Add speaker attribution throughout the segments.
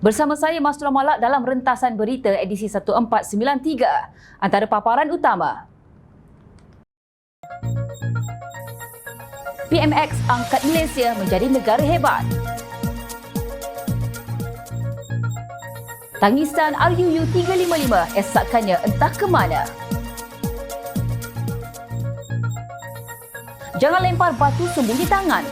Speaker 1: Bersama saya Mastura Malak dalam rentasan berita edisi 1493. Antara paparan utama. PMX angkat Malaysia menjadi negara hebat. Tangisan RUU 355 esakannya entah ke mana. Jangan lempar batu sembunyi tangan.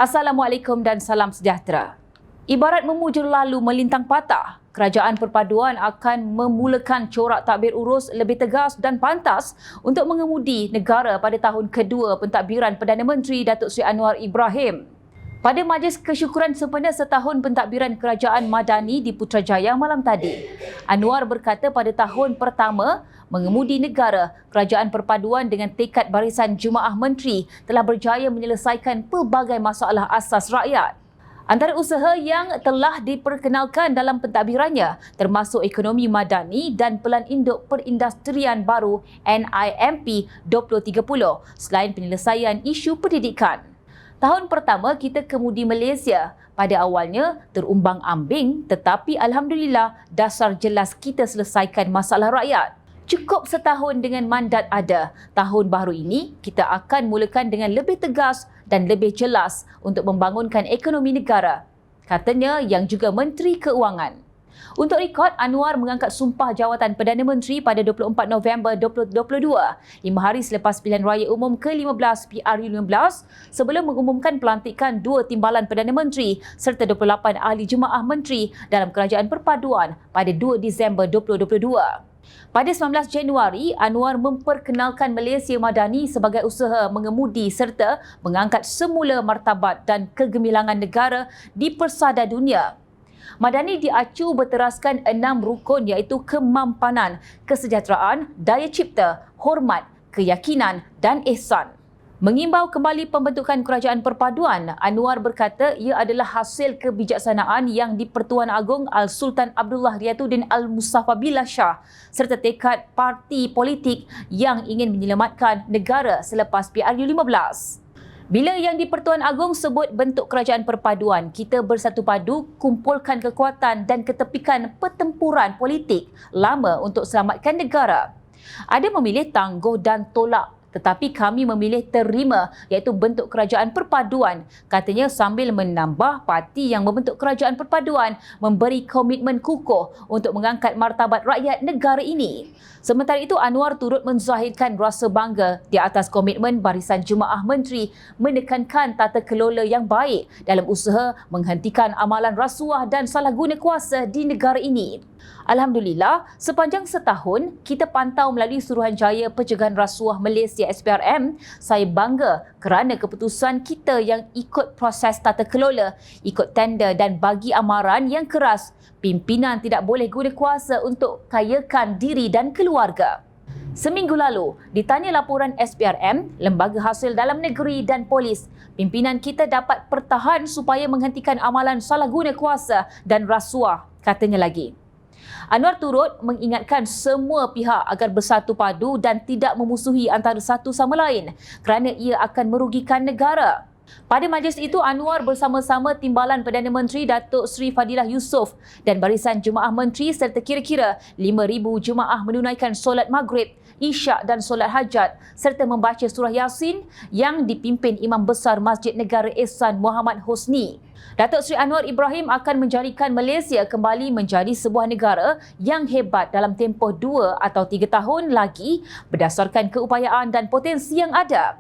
Speaker 1: Assalamualaikum dan salam sejahtera. Ibarat memujur lalu melintang patah, Kerajaan Perpaduan akan memulakan corak takbir urus lebih tegas dan pantas untuk mengemudi negara pada tahun kedua pentadbiran Perdana Menteri Datuk Seri Anwar Ibrahim. Pada majlis kesyukuran sempena setahun pentadbiran Kerajaan Madani di Putrajaya malam tadi, Anwar berkata pada tahun pertama mengemudi negara, Kerajaan Perpaduan dengan tekad barisan Jemaah Menteri telah berjaya menyelesaikan pelbagai masalah asas rakyat. Antara usaha yang telah diperkenalkan dalam pentadbirannya termasuk ekonomi madani dan Pelan Induk Perindustrian Baru NIMP 2030 selain penyelesaian isu pendidikan. Tahun pertama kita kemudi Malaysia pada awalnya terumbang-ambing tetapi Alhamdulillah dasar jelas kita selesaikan masalah rakyat. Cukup setahun dengan mandat ada. Tahun baru ini kita akan mulakan dengan lebih tegas dan lebih jelas untuk membangunkan ekonomi negara, katanya yang juga Menteri Keuangan. Untuk rekod, Anwar mengangkat sumpah jawatan Perdana Menteri pada 24 November 2022, 5 hari selepas pilihan raya umum ke-15 PRU15 sebelum mengumumkan pelantikan 2 timbalan Perdana Menteri serta 28 ahli jemaah menteri dalam Kerajaan Perpaduan pada 2 Disember 2022. Pada 19 Januari, Anwar memperkenalkan Malaysia Madani sebagai usaha mengemudi serta mengangkat semula martabat dan kegemilangan negara di persada dunia. Madani diacu berteraskan 6 rukun iaitu kemampanan, kesejahteraan, daya cipta, hormat, keyakinan dan ihsan. Mengimbau kembali pembentukan Kerajaan Perpaduan, Anwar berkata ia adalah hasil kebijaksanaan yang di-Pertuan Agong Al-Sultan Abdullah Riyatuddin Al-Mustafa Billah Shah serta tekad parti politik yang ingin menyelamatkan negara selepas PRU15. Bila yang di-Pertuan Agong sebut bentuk Kerajaan Perpaduan, kita bersatu padu, kumpulkan kekuatan dan ketepikan pertempuran politik lama untuk selamatkan negara. Ada memilih tangguh dan tolak, tetapi kami memilih terima iaitu bentuk Kerajaan Perpaduan, katanya sambil menambah parti yang membentuk Kerajaan Perpaduan memberi komitmen kukuh untuk mengangkat martabat rakyat negara ini. Sementara itu, Anwar turut menzahirkan rasa bangga di atas komitmen barisan Jemaah Menteri menekankan tata kelola yang baik dalam usaha menghentikan amalan rasuah dan salah guna kuasa di negara ini. Alhamdulillah, sepanjang setahun kita pantau melalui Suruhanjaya Pencegahan Rasuah Malaysia SPRM, saya bangga kerana keputusan kita yang ikut proses tata kelola, ikut tender dan bagi amaran yang keras. Pimpinan tidak boleh guna kuasa untuk kayakan diri dan keluarga. Seminggu lalu, ditanya laporan SPRM, Lembaga Hasil Dalam Negeri dan Polis, pimpinan kita dapat pertahan supaya menghentikan amalan salah guna kuasa dan rasuah, katanya lagi. Anwar turut mengingatkan semua pihak agar bersatu padu dan tidak memusuhi antara satu sama lain kerana ia akan merugikan negara. Pada majlis itu, Anwar bersama-sama Timbalan Perdana Menteri Datuk Seri Fadilah Yusof dan barisan Jemaah Menteri serta kira-kira 5,000 jemaah menunaikan solat maghrib, isyak dan solat hajat serta membaca surah Yasin yang dipimpin Imam Besar Masjid Negara Ehsan Muhammad Hosni. Datuk Seri Anwar Ibrahim akan menjadikan Malaysia kembali menjadi sebuah negara yang hebat dalam tempoh 2 atau 3 tahun lagi berdasarkan keupayaan dan potensi yang ada.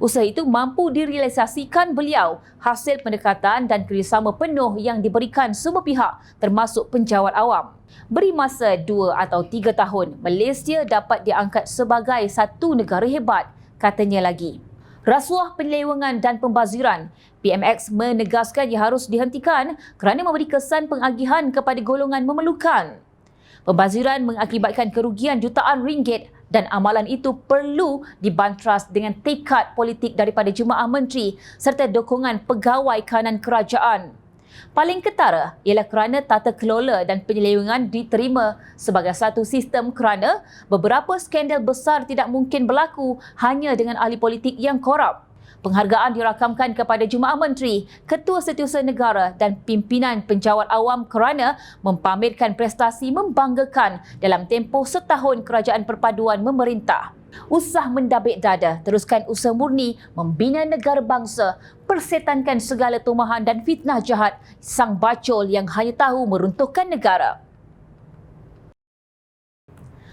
Speaker 1: Usaha itu mampu direalisasikan beliau hasil pendekatan dan kerjasama penuh yang diberikan semua pihak termasuk penjawat awam. Beri masa 2 atau 3 tahun, Malaysia dapat diangkat sebagai satu negara hebat, katanya lagi. Rasuah, penyelewengan dan pembaziran. PMX menegaskan ia harus dihentikan kerana memberi kesan pengagihan kepada golongan memerlukan. Pembaziran mengakibatkan kerugian jutaan ringgit dan amalan itu perlu dibantras dengan tekad politik daripada jemaah menteri serta dukungan pegawai kanan kerajaan. Paling ketara ialah kerana tata kelola dan penyelewengan diterima sebagai satu sistem kerana beberapa skandal besar tidak mungkin berlaku hanya dengan ahli politik yang korup. Penghargaan dirakamkan kepada jemaah menteri, ketua setiausaha negara dan pimpinan penjawat awam kerana mempamerkan prestasi membanggakan dalam tempoh setahun kerajaan perpaduan memerintah. Usah mendabik dada, teruskan usaha murni membina negara bangsa, persetankan segala tumahan dan fitnah jahat sang bacol yang hanya tahu meruntuhkan negara.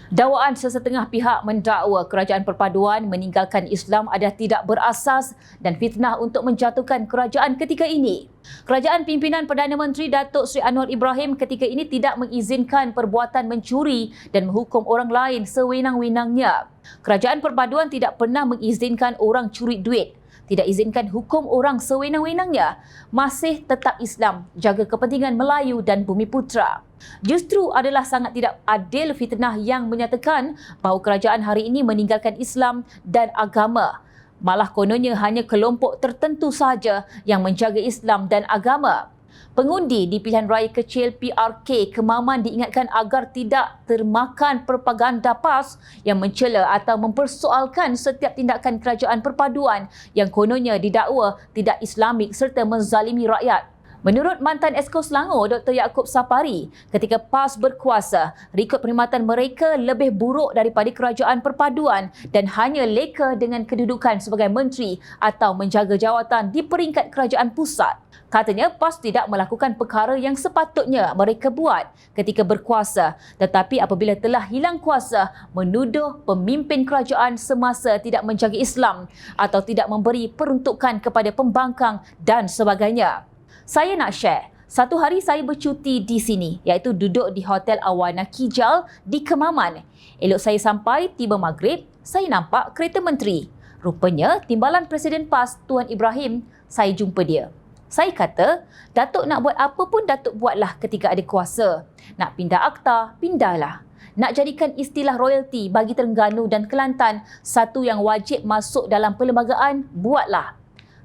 Speaker 1: Dakwaan sesetengah pihak mendakwa kerajaan perpaduan meninggalkan Islam adalah tidak berasas dan fitnah untuk menjatuhkan kerajaan ketika ini. Kerajaan pimpinan Perdana Menteri Datuk Seri Anwar Ibrahim ketika ini tidak mengizinkan perbuatan mencuri dan menghukum orang lain sewenang-wenangnya. Kerajaan perpaduan tidak pernah mengizinkan orang curi duit, tidak izinkan hukum orang sewenang-wenangnya, masih tetap Islam, jaga kepentingan Melayu dan Bumiputera. Justru adalah sangat tidak adil fitnah yang menyatakan bahawa kerajaan hari ini meninggalkan Islam dan agama. Malah kononnya hanya kelompok tertentu sahaja yang menjaga Islam dan agama. Pengundi di pilihan raya kecil PRK Kemaman diingatkan agar tidak termakan propaganda PAS yang mencela atau mempersoalkan setiap tindakan kerajaan perpaduan yang kononnya didakwa tidak Islamik serta menzalimi rakyat. Menurut mantan Esko Selangor Dr. Yaakob Sapari, ketika PAS berkuasa, rekod perkhidmatan mereka lebih buruk daripada kerajaan perpaduan dan hanya leka dengan kedudukan sebagai menteri atau menjaga jawatan di peringkat kerajaan pusat. Katanya PAS tidak melakukan perkara yang sepatutnya mereka buat ketika berkuasa, tetapi apabila telah hilang kuasa, menuduh pemimpin kerajaan semasa tidak menjaga Islam atau tidak memberi peruntukan kepada pembangkang dan sebagainya. Saya nak share, satu hari saya bercuti di sini, iaitu duduk di Hotel Awana Kijal di Kemaman. Elok saya sampai, tiba maghrib, saya nampak kereta menteri. Rupanya, timbalan Presiden PAS Tuan Ibrahim, saya jumpa dia. Saya kata, Datuk nak buat apa pun Datuk buatlah ketika ada kuasa. Nak pindah akta, pindahlah. Nak jadikan istilah royalty bagi Terengganu dan Kelantan satu yang wajib masuk dalam perlembagaan, buatlah.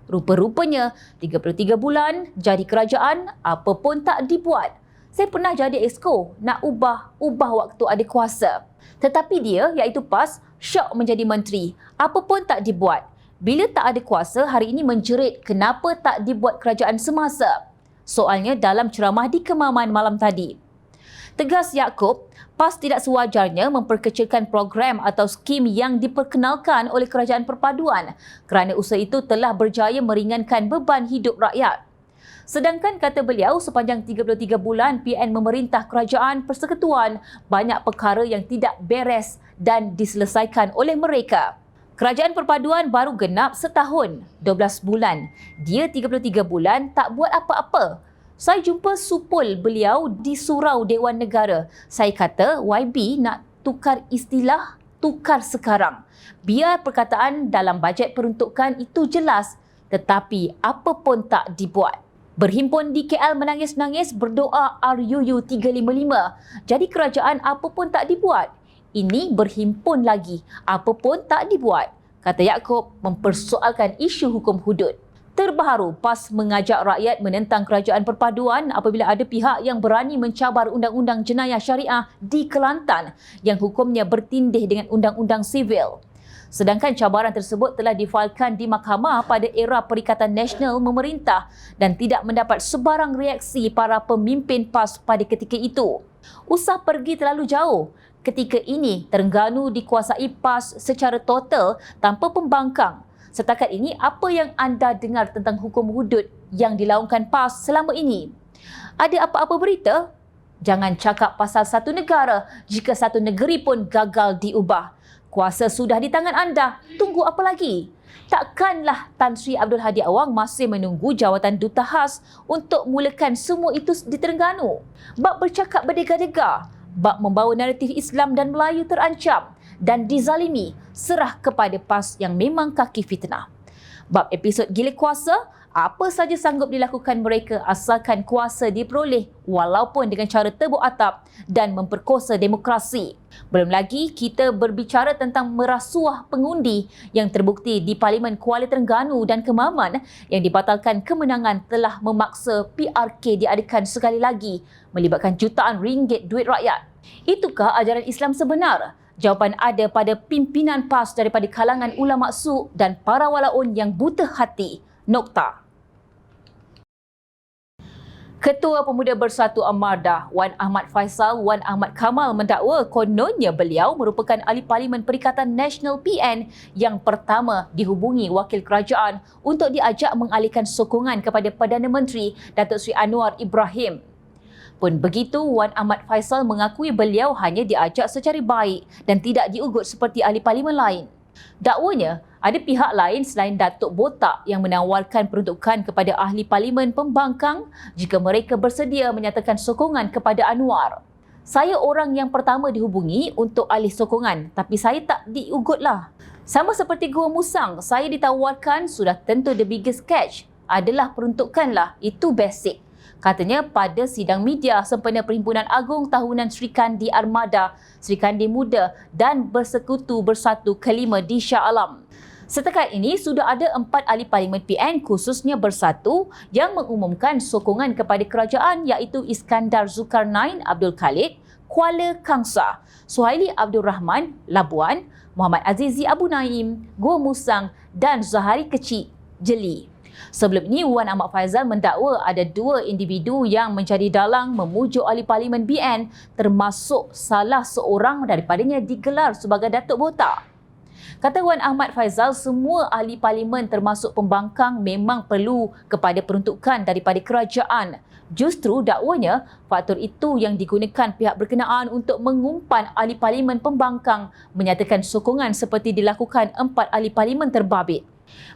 Speaker 1: Rupa-rupanya 33 bulan jadi kerajaan, apa pun tak dibuat. Saya pernah jadi exco, nak ubah waktu ada kuasa. Tetapi dia, iaitu PAS, syok menjadi menteri. Apa pun tak dibuat. Bila tak ada kuasa, hari ini menjerit kenapa tak dibuat kerajaan semasa. Soalnya dalam ceramah di Kemaman malam tadi. Tegas Yaakob, PAS tidak sewajarnya memperkecilkan program atau skim yang diperkenalkan oleh kerajaan perpaduan kerana usaha itu telah berjaya meringankan beban hidup rakyat. Sedangkan kata beliau, sepanjang 33 bulan PN memerintah kerajaan persekutuan, banyak perkara yang tidak beres dan diselesaikan oleh mereka. Kerajaan perpaduan baru genap setahun, 12 bulan. Dia 33 bulan tak buat apa-apa. Saya jumpa supul beliau di Surau Dewan Negara. Saya kata, YB nak tukar istilah, tukar sekarang. Biar perkataan dalam bajet peruntukan itu jelas, tetapi apa pun tak dibuat. Berhimpun di KL menangis-nangis berdoa RUU 355. Jadi kerajaan apa pun tak dibuat. Ini berhimpun lagi, apa pun tak dibuat. Kata Yaakob mempersoalkan isu hukum hudud. Terbaru, PAS mengajak rakyat menentang kerajaan perpaduan apabila ada pihak yang berani mencabar undang-undang jenayah syariah di Kelantan yang hukumnya bertindih dengan undang-undang sivil. Sedangkan cabaran tersebut telah difailkan di mahkamah pada era Perikatan Nasional memerintah dan tidak mendapat sebarang reaksi para pemimpin PAS pada ketika itu. Usah pergi terlalu jauh. Ketika ini, Terengganu dikuasai PAS secara total tanpa pembangkang. Setakat ini, apa yang anda dengar tentang hukum hudud yang dilaungkan PAS selama ini? Ada apa-apa berita? Jangan cakap pasal satu negara jika satu negeri pun gagal diubah. Kuasa sudah di tangan anda, tunggu apa lagi? Takkanlah Tan Sri Abdul Hadi Awang masih menunggu jawatan duta khas untuk mulakan semua itu di Terengganu? Bab bercakap berdega-dega, bab membawa naratif Islam dan Melayu terancam dan dizalimi, serah kepada PAS yang memang kaki fitnah. Bab episod gila kuasa, apa saja sanggup dilakukan mereka asalkan kuasa diperoleh walaupun dengan cara tebuk atap dan memperkosa demokrasi. Belum lagi kita berbicara tentang merasuah pengundi yang terbukti di Parlimen Kuala Terengganu dan Kemaman yang dibatalkan kemenangan telah memaksa PRK diadakan sekali lagi melibatkan jutaan ringgit duit rakyat. Itukah ajaran Islam sebenar? Jawapan ada pada pimpinan PAS daripada kalangan ulama su dan para walaun yang buta hati. Nokta. Ketua Pemuda Bersatu Amardah, Wan Ahmad Faisal Wan Ahmad Kamal mendakwa kononnya beliau merupakan ahli Parlimen Perikatan Nasional PN yang pertama dihubungi wakil kerajaan untuk diajak mengalihkan sokongan kepada Perdana Menteri Datuk Seri Anwar Ibrahim. Pun begitu, Wan Ahmad Faisal mengakui beliau hanya diajak secara baik dan tidak diugut seperti ahli parlimen lain. Dakwanya, ada pihak lain selain Datuk Botak yang menawarkan peruntukan kepada ahli parlimen pembangkang jika mereka bersedia menyatakan sokongan kepada Anwar. Saya orang yang pertama dihubungi untuk alih sokongan, tapi saya tak diugutlah. Sama seperti Gua Musang, saya ditawarkan sudah tentu the biggest catch adalah peruntukanlah, itu basic. Katanya pada sidang media sempena Perhimpunan Agung Tahunan Sri Kandi Armada, Sri Kandi Muda dan Bersekutu Bersatu kelima di Shah Alam. Setakat ini sudah ada 4 ahli parlimen PN khususnya Bersatu yang mengumumkan sokongan kepada kerajaan iaitu Iskandar Zulkarnain Abdul Khalid, Kuala Kangsar, Suhaili Abdul Rahman, Labuan, Muhammad Azizi Abu Naim, Gua Musang dan Zahari Kecil, Jeli. Sebelum ini, Wan Ahmad Faisal mendakwa ada 2 individu yang menjadi dalang memujuk ahli parlimen BN termasuk salah seorang daripadanya digelar sebagai Datuk Botak. Kata Wan Ahmad Faisal, semua ahli parlimen termasuk pembangkang memang perlu kepada peruntukan daripada kerajaan. Justru dakwanya, faktor itu yang digunakan pihak berkenaan untuk mengumpan ahli parlimen pembangkang menyatakan sokongan seperti dilakukan 4 ahli parlimen terbabit.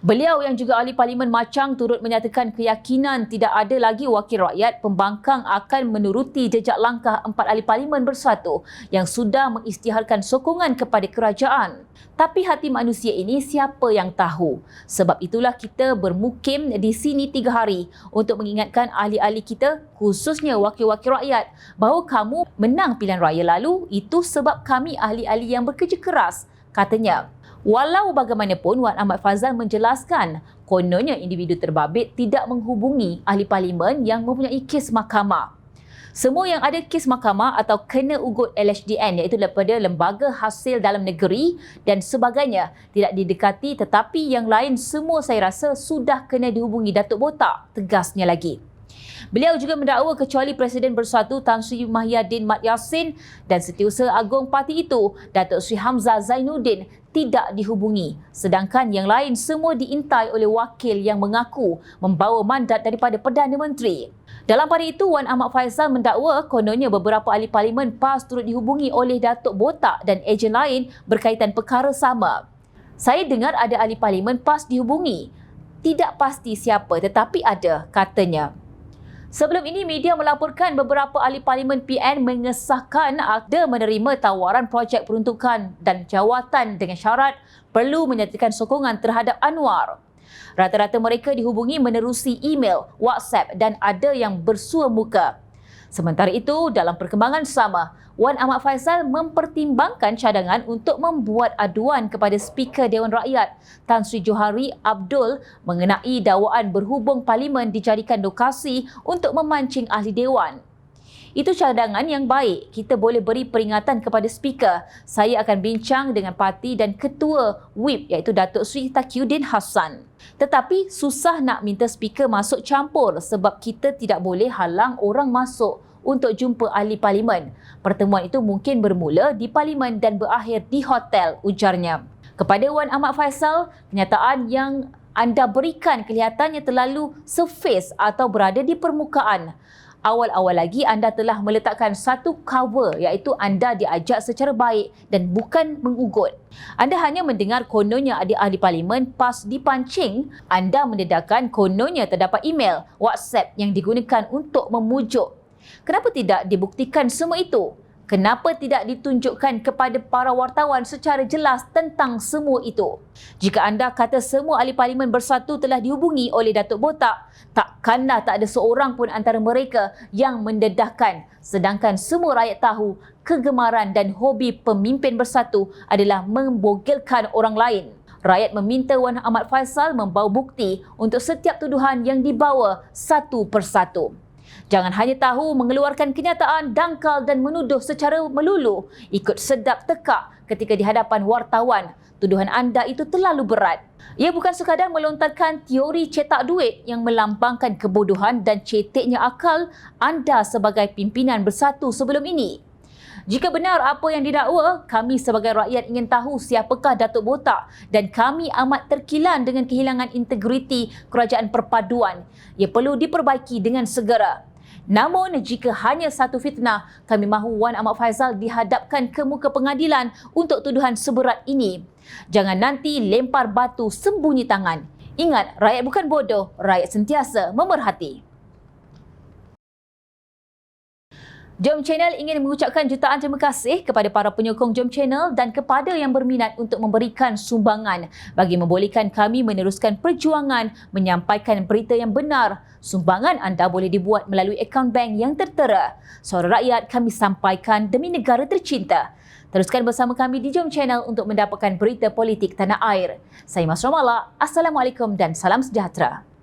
Speaker 1: Beliau yang juga ahli parlimen Machang turut menyatakan keyakinan tidak ada lagi wakil rakyat pembangkang akan menuruti jejak langkah 4 ahli parlimen Bersatu yang sudah mengisytiharkan sokongan kepada kerajaan. Tapi hati manusia ini siapa yang tahu? Sebab itulah kita bermukim di sini 3 hari untuk mengingatkan ahli-ahli kita, khususnya wakil-wakil rakyat, bahawa kamu menang pilihan raya lalu itu sebab kami ahli-ahli yang bekerja keras, katanya. Walau bagaimanapun, Wan Ahmad Faisal menjelaskan kononnya individu terbabit tidak menghubungi ahli parlimen yang mempunyai kes mahkamah. Semua yang ada kes mahkamah atau kena ugut LHDN iaitu daripada Lembaga Hasil Dalam Negeri dan sebagainya tidak didekati, tetapi yang lain semua saya rasa sudah kena dihubungi Datuk Botak, tegasnya lagi. Beliau juga mendakwa kecuali Presiden Bersatu Tan Sri Mahyadin Mat Yassin dan Setiausaha Agung parti itu, Datuk Sri Hamzah Zainuddin, tidak dihubungi. Sedangkan yang lain semua diintai oleh wakil yang mengaku membawa mandat daripada Perdana Menteri. Dalam pada itu, Wan Ahmad Faisal mendakwa kononnya beberapa ahli parlimen PAS turut dihubungi oleh Datuk Botak dan ejen lain berkaitan perkara sama. Saya dengar ada ahli parlimen PAS dihubungi. Tidak pasti siapa tetapi ada, katanya. Sebelum ini, media melaporkan beberapa ahli parlimen PN mengesahkan ada menerima tawaran projek peruntukan dan jawatan dengan syarat perlu menyatakan sokongan terhadap Anwar. Rata-rata mereka dihubungi menerusi email, WhatsApp dan ada yang bersua muka. Sementara itu, dalam perkembangan sama, Wan Ahmad Faisal mempertimbangkan cadangan untuk membuat aduan kepada Speaker Dewan Rakyat Tan Sri Johari Abdul mengenai dakwaan berhubung parlimen dijadikan lokasi untuk memancing ahli Dewan. Itu cadangan yang baik. Kita boleh beri peringatan kepada Speaker. Saya akan bincang dengan parti dan Ketua WIP iaitu Datuk Sri Taqiyuddin Hassan. Tetapi susah nak minta Speaker masuk campur sebab kita tidak boleh halang orang masuk untuk jumpa ahli parlimen. Pertemuan itu mungkin bermula di parlimen dan berakhir di hotel, ujarnya. Kepada Wan Ahmad Faisal, kenyataan yang anda berikan kelihatannya terlalu surface atau berada di permukaan. Awal-awal lagi anda telah meletakkan satu cover iaitu anda diajak secara baik dan bukan mengugut. Anda hanya mendengar kononnya ada ahli parlimen PAS dipancing, anda mendedahkan kononnya terdapat email, WhatsApp yang digunakan untuk memujuk. Kenapa tidak dibuktikan semua itu? Kenapa tidak ditunjukkan kepada para wartawan secara jelas tentang semua itu? Jika anda kata semua ahli parlimen bersatu telah dihubungi oleh Datuk Botak, takkanlah tak ada seorang pun antara mereka yang mendedahkan, sedangkan semua rakyat tahu kegemaran dan hobi pemimpin bersatu adalah membogilkan orang lain. Rakyat meminta Wan Ahmad Faisal membawa bukti untuk setiap tuduhan yang dibawa satu persatu. Jangan hanya tahu mengeluarkan kenyataan dangkal dan menuduh secara melulu, ikut sedap tekak ketika di hadapan wartawan. Tuduhan anda itu terlalu berat. Ia bukan sekadar melontarkan teori cetak duit yang melambangkan kebodohan dan ceteknya akal anda sebagai pimpinan bersatu sebelum ini. Jika benar apa yang didakwa, kami sebagai rakyat ingin tahu siapakah Datuk Botak dan kami amat terkilan dengan kehilangan integriti kerajaan perpaduan. Ia perlu diperbaiki dengan segera. Namun, jika hanya satu fitnah, kami mahu Wan Ahmad Faisal dihadapkan ke muka pengadilan untuk tuduhan seberat ini. Jangan nanti lempar batu sembunyi tangan. Ingat, rakyat bukan bodoh, rakyat sentiasa memerhati. Jom Channel ingin mengucapkan jutaan terima kasih kepada para penyokong Jom Channel dan kepada yang berminat untuk memberikan sumbangan bagi membolehkan kami meneruskan perjuangan menyampaikan berita yang benar. Sumbangan anda boleh dibuat melalui akaun bank yang tertera. Suara rakyat kami sampaikan demi negara tercinta. Teruskan bersama kami di Jom Channel untuk mendapatkan berita politik tanah air. Saya Mas Romala. Assalamualaikum dan salam sejahtera.